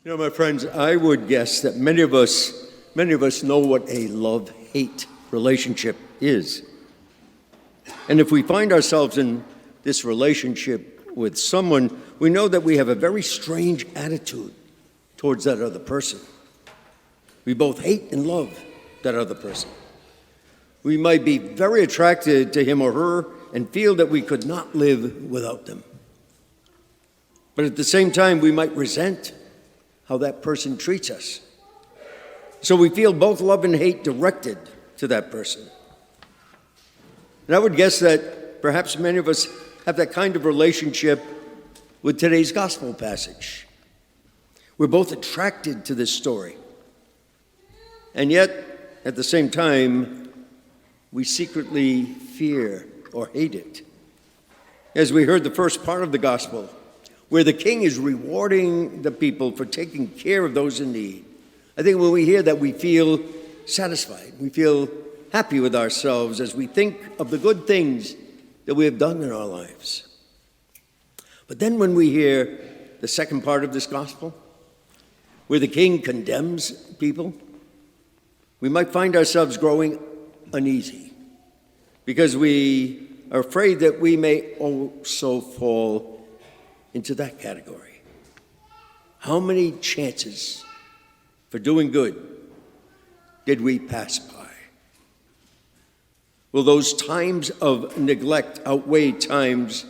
My friends, I would guess that many of us know what a love-hate relationship is. And if we find ourselves in this relationship with someone, we know that we have a very strange attitude towards that other person. We both hate and love that other person. We might be very attracted to him or her and feel that we could not live without them. But at the same time, we might resent how that person treats us. So we feel both love and hate directed to that person. And I would guess that perhaps many of us have that kind of relationship with today's gospel passage. We're both attracted to this story. And yet, at the same time, we secretly fear or hate it. As we heard the first part of the gospel, where the king is rewarding the people for taking care of those in need. I think when we hear that, we feel satisfied. We feel happy with ourselves as we think of the good things that we have done in our lives. But then when we hear the second part of this gospel, where the king condemns people, we might find ourselves growing uneasy because we are afraid that we may also fall into that category. How many chances for doing good did we pass by? Will those times of neglect outweigh times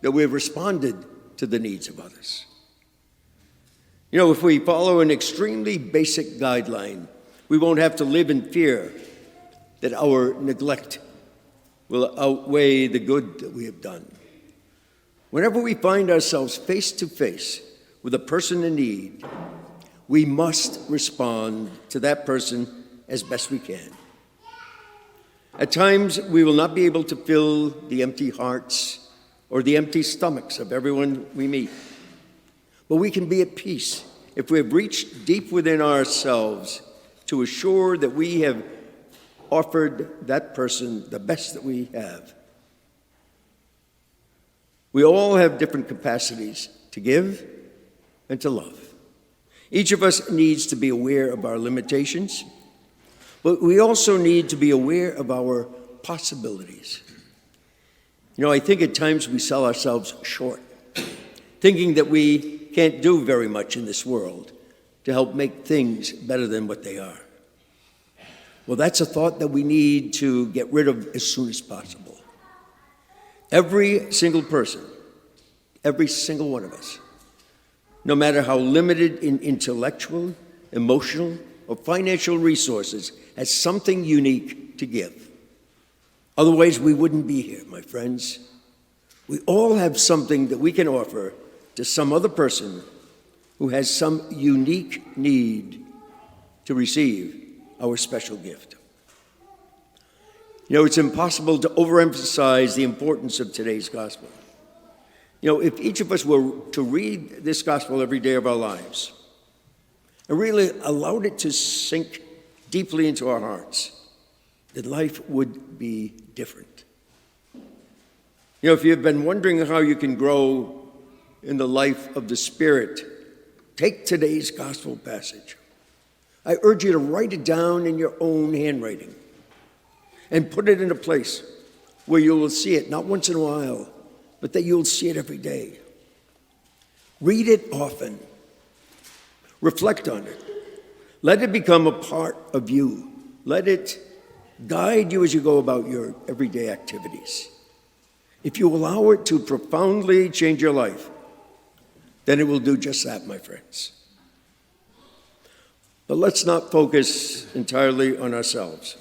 that we've responded to the needs of others? If we follow an extremely basic guideline, we won't have to live in fear that our neglect will outweigh the good that we have done. Whenever we find ourselves face to face with a person in need, we must respond to that person as best we can. At times, we will not be able to fill the empty hearts or the empty stomachs of everyone we meet. But we can be at peace if we have reached deep within ourselves to assure that we have offered that person the best that we have. We all have different capacities to give and to love. Each of us needs to be aware of our limitations, but we also need to be aware of our possibilities. I think at times we sell ourselves short, thinking that we can't do very much in this world to help make things better than what they are. Well, that's a thought that we need to get rid of as soon as possible. Every single person, every single one of us, no matter how limited in intellectual, emotional, or financial resources, has something unique to give. Otherwise, we wouldn't be here, my friends. We all have something that we can offer to some other person who has some unique need to receive our special gift. It's impossible to overemphasize the importance of today's gospel. If each of us were to read this gospel every day of our lives and really allowed it to sink deeply into our hearts, then life would be different. If you've been wondering how you can grow in the life of the Spirit, take today's gospel passage. I urge you to write it down in your own handwriting and put it in a place where you will see it, not once in a while, but that you'll see it every day. Read it often. Reflect on it. Let it become a part of you. Let it guide you as you go about your everyday activities. If you allow it to profoundly change your life, then it will do just that, my friends. But let's not focus entirely on ourselves.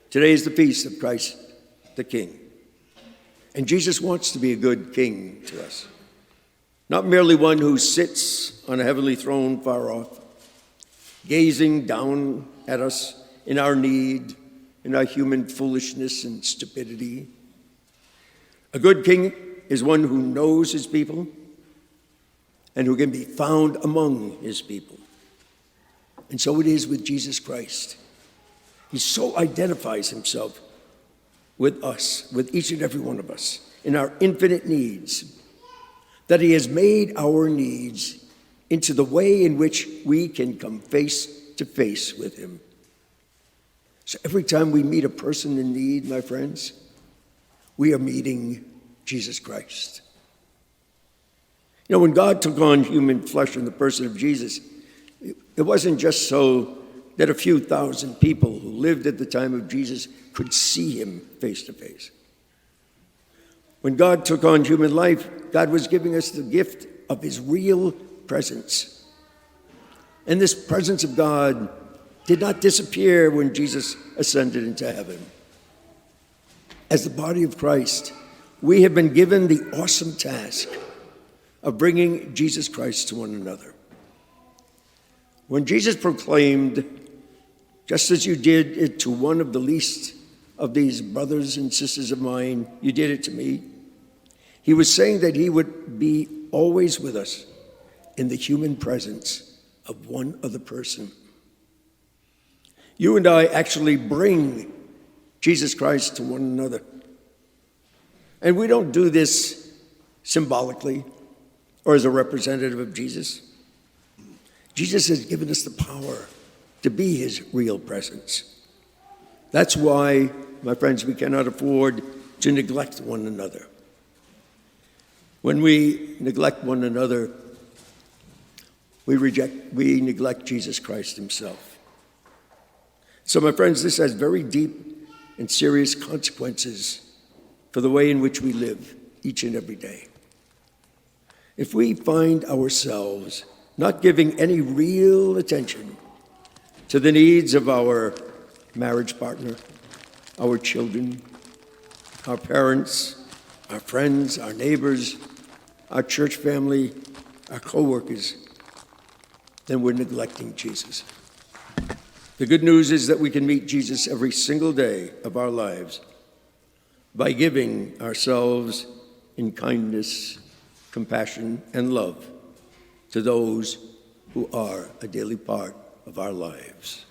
Today is the feast of Christ the King. And Jesus wants to be a good king to us. Not merely one who sits on a heavenly throne far off, gazing down at us in our need, in our human foolishness and stupidity. A good king is one who knows his people and who can be found among his people. And so it is with Jesus Christ. He so identifies himself with us, with each and every one of us, in our infinite needs, that he has made our needs into the way in which we can come face to face with him. So every time we meet a person in need, my friends, we are meeting Jesus Christ. You know, when God took on human flesh in the person of Jesus, it wasn't just so that a few thousand people who lived at the time of Jesus could see him face to face. When God took on human life, God was giving us the gift of his real presence. And this presence of God did not disappear when Jesus ascended into heaven. As the body of Christ, we have been given the awesome task of bringing Jesus Christ to one another. When Jesus proclaimed, "Just as you did it to one of the least of these brothers and sisters of mine, you did it to me," he was saying that he would be always with us in the human presence of one other person. You and I actually bring Jesus Christ to one another. And we don't do this symbolically or as a representative of Jesus. Jesus has given us the power to be his real presence. That's why, my friends, we cannot afford to neglect one another. When we neglect one another, we neglect Jesus Christ himself. So, my friends, this has very deep and serious consequences for the way in which we live each and every day. If we find ourselves not giving any real attention to the needs of our marriage partner, our children, our parents, our friends, our neighbors, our church family, our co-workers, then we're neglecting Jesus. The good news is that we can meet Jesus every single day of our lives by giving ourselves in kindness, compassion, and love to those who are a daily part of our lives.